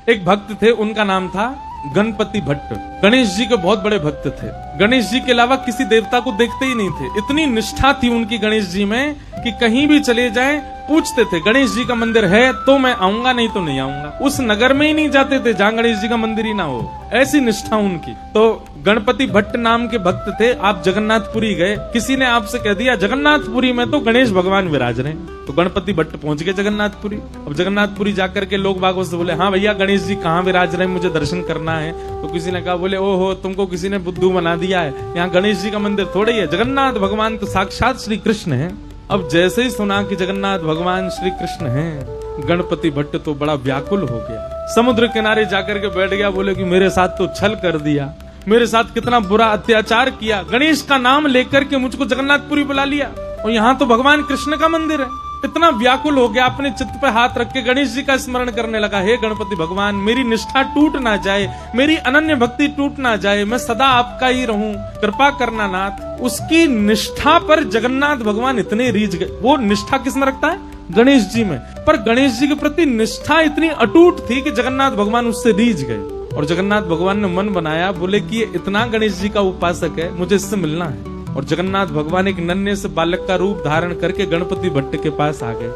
एक भक्त थे, उनका नाम था गणपति भट्ट। गणेश जी के बहुत बड़े भक्त थे। गणेश जी के अलावा किसी देवता को देखते ही नहीं थे। इतनी निष्ठा थी उनकी गणेश जी में कि कहीं भी चले जाएं पूछते थे गणेश जी का मंदिर है तो मैं आऊंगा, नहीं तो नहीं आऊंगा। उस नगर में ही नहीं जाते थे जहां गणेश जी का मंदिर ही ना हो, ऐसी निष्ठा उनकी। तो गणपति भट्ट नाम के भक्त थे। आप जगन्नाथपुरी गए, किसी ने आपसे कह दिया जगन्नाथपुरी में तो गणेश भगवान विराज रहे हैं, तो गणपति भट्ट पहुंच गए जगन्नाथपुरी। अब जगन्नाथपुरी जाकर के लोग बागों से बोले, हाँ भैया गणेश जी कहाँ विराज रहे हैं, मुझे दर्शन करना है। तो किसी ने कहा, बोले ओहो तुमको किसी ने बुद्धू बना दिया है, यहाँ गणेश जी का मंदिर थोड़े ही है, जगन्नाथ भगवान तो साक्षात श्री कृष्ण है। अब जैसे ही सुना कि जगन्नाथ भगवान श्री कृष्ण हैं, गणपति भट्ट तो बड़ा व्याकुल हो गया। समुद्र किनारे जाकर के बैठ गया, बोले कि मेरे साथ तो छल कर दिया, मेरे साथ कितना बुरा अत्याचार किया, गणेश का नाम लेकर के मुझको जगन्नाथपुरी बुला लिया और यहाँ तो भगवान कृष्ण का मंदिर है। इतना व्याकुल हो गया, अपने चित्त पे हाथ रख के गणेश जी का स्मरण करने लगा, हे गणपति भगवान मेरी निष्ठा टूट ना जाए, मेरी अनन्य भक्ति टूट ना जाए, मैं सदा आपका ही रहूं, कृपा करना नाथ। उसकी निष्ठा पर जगन्नाथ भगवान इतने रीझ गए। वो निष्ठा किसमें रखता है? गणेश जी में। पर गणेश जी के प्रति निष्ठा इतनी अटूट थी कि जगन्नाथ भगवान उससे रीझ गए और जगन्नाथ भगवान ने मन बनाया, बोले कि ये इतना गणेश जी का उपासक है, मुझे इससे मिलना है। और जगन्नाथ भगवान एक नन्हे से बालक का रूप धारण करके गणपति भट्ट के पास आ गए।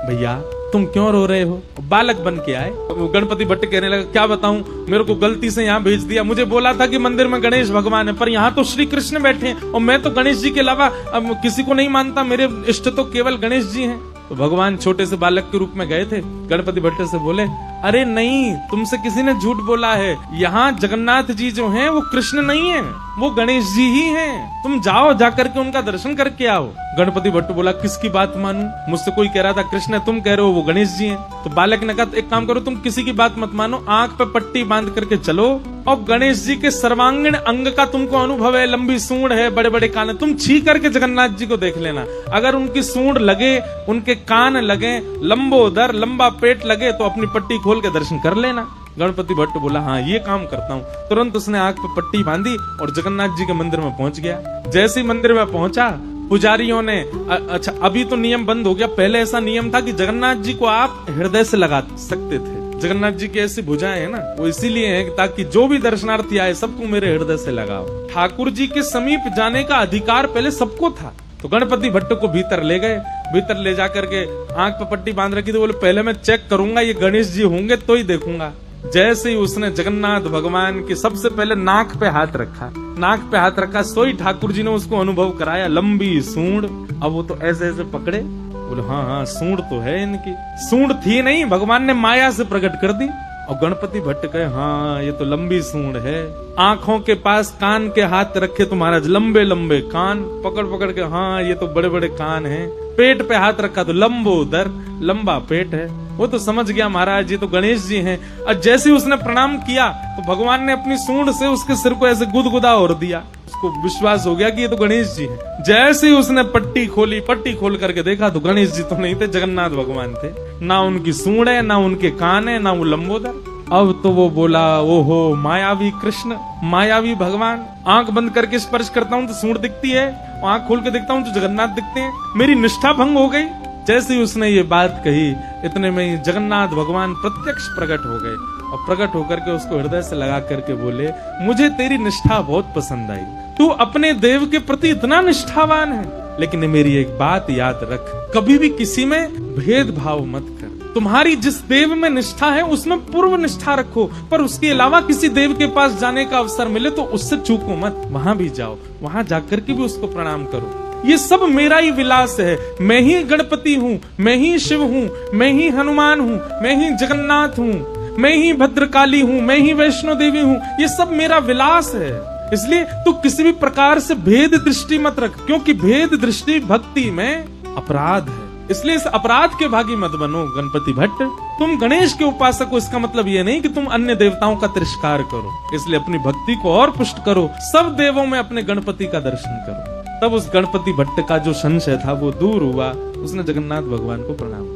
भैया तुम क्यों रो रहे हो? बालक बन के आए। गणपति भट्ट कहने लगा, क्या बताऊं, मेरे को गलती से यहाँ भेज दिया, मुझे बोला था कि मंदिर में गणेश भगवान है, पर यहाँ तो श्री कृष्ण बैठे हैं और मैं तो गणेश जी के अलावा अब किसी को नहीं मानता, मेरे इष्ट तो केवल गणेश जी हैं। तो भगवान छोटे से बालक के रूप में गए थे। गणपति भट्ट से बोले, अरे नहीं, तुमसे किसी ने झूठ बोला है, यहाँ जगन्नाथ जी जो हैं वो कृष्ण नहीं है, वो गणेश जी ही हैं, तुम जाओ जाकर के उनका दर्शन करके आओ। गणपति भट्ट बोला, किसकी बात मानूं? मुझसे कोई कह रहा था कृष्ण है, तुम कह रहे हो वो गणेश जी हैं। तो बालक ने कहा, एक काम करो, तुम किसी की बात मत मानो, आंख पे पट्टी बांध करके चलो और गणेश जी के सर्वांगीण अंग का तुमको अनुभव है, लंबी सूंड है, बड़े बड़े कान है, तुम छी करके जगन्नाथ जी को देख लेना। अगर उनकी सूंड लगे, उनके कान लगे, लंबोदर लंबा पेट लगे तो अपनी पट्टी खोल के दर्शन कर लेना। गणपति भट्ट बोला, हाँ ये काम करता हूँ। तुरंत उसने आंख पे पट्टी बांधी और जगन्नाथ जी के मंदिर में पहुंच गया। जैसे ही मंदिर में पहुंचा, पुजारियों ने, अच्छा अभी तो नियम बंद हो गया, पहले ऐसा नियम था कि जगन्नाथ जी को आप हृदय से लगा सकते थे। जगन्नाथ जी की ऐसी भुजाएं है ना, वो इसीलिए है ताकि जो भी दर्शनार्थी आए सबको मेरे हृदय से लगाओ। ठाकुर जी के समीप जाने का अधिकार पहले सबको था। तो गणपति भट्ट को भीतर ले गए, भीतर ले जाकर के आंख पे पट्टी बांध रखी, तो बोले पहले मैं चेक करूंगा ये गणेश जी होंगे तो ही देखूंगा। जैसे ही उसने जगन्नाथ भगवान के सबसे पहले नाक पे हाथ रखा, नाक पे हाथ रखा, सोई ठाकुर जी ने उसको अनुभव कराया, लंबी सूंड। अब वो तो ऐसे ऐसे पकड़े, बोले हाँ हाँ सूंड तो है इनकी। सूंड थी नहीं, भगवान ने माया से प्रकट कर दी। और गणपति भट्ट कहे, हाँ ये तो लंबी सूंड है। आंखों के पास कान के हाथ रखे तो महाराज लंबे लंबे कान, पकड़ पकड़ के, हाँ ये तो बड़े बड़े कान हैं। पेट पे हाथ रखा तो लंबोदर, लंबा पेट है। वो तो समझ गया महाराज ये तो गणेश जी हैं। और जैसे ही उसने प्रणाम किया तो भगवान ने अपनी सूंड से उसके सिर को ऐसे गुदगुदा और दिया। उसको विश्वास हो गया कि ये तो गणेश जी हैं। जैसे ही उसने पट्टी खोली, पट्टी खोल करके देखा तो गणेश जी तो नहीं थे, जगन्नाथ भगवान थे। ना उनकी सूंड है, ना उनके कान है, ना वो लंबोदर। अब तो वो बोला, ओहो मायावी कृष्ण, मायावी भगवान। आंख बंद करके स्पर्श करता हूँ तो सूंड दिखती है, आंख खोल के देखता हूँ तो जगन्नाथ दिखते हैं, मेरी निष्ठा भंग हो गई। जैसे ही उसने ये बात कही, इतने में ही जगन्नाथ भगवान प्रत्यक्ष प्रकट हो गए और प्रकट होकर के उसको हृदय से लगा करके बोले, मुझे तेरी निष्ठा बहुत पसंद आई, तू अपने देव के प्रति इतना निष्ठावान है, लेकिन मेरी एक बात याद रख, कभी भी किसी में भेदभाव मत कर। तुम्हारी जिस देव में निष्ठा है उसमें पूर्व निष्ठा रखो, पर उसके अलावा किसी देव के पास जाने का अवसर मिले तो उससे चूको मत, वहां भी जाओ, वहां जाकर के भी उसको प्रणाम करो। ये सब मेरा ही विलास है, मैं ही गणपति हूँ, मैं ही शिव हूँ, मैं ही हनुमान हूँ, मैं ही जगन्नाथ हूँ, मैं ही भद्रकाली हूँ, मैं ही वैष्णो देवी हूँ, ये सब मेरा विलास है। इसलिए तू किसी भी प्रकार से भेद दृष्टि मत रख, क्योंकि भेद दृष्टि भक्ति में अपराध है। इसलिए इस अपराध के भागी मत बनो गणपति भट्ट। तुम गणेश के उपासक हो, इसका मतलब ये नहीं कि तुम अन्य देवताओं का तिरस्कार करो। इसलिए अपनी भक्ति को और पुष्ट करो, सब देवों में अपने गणपति का दर्शन करो। तब उस गणपति भट्ट का जो संशय था वो दूर हुआ, उसने जगन्नाथ भगवान को प्रणाम किया।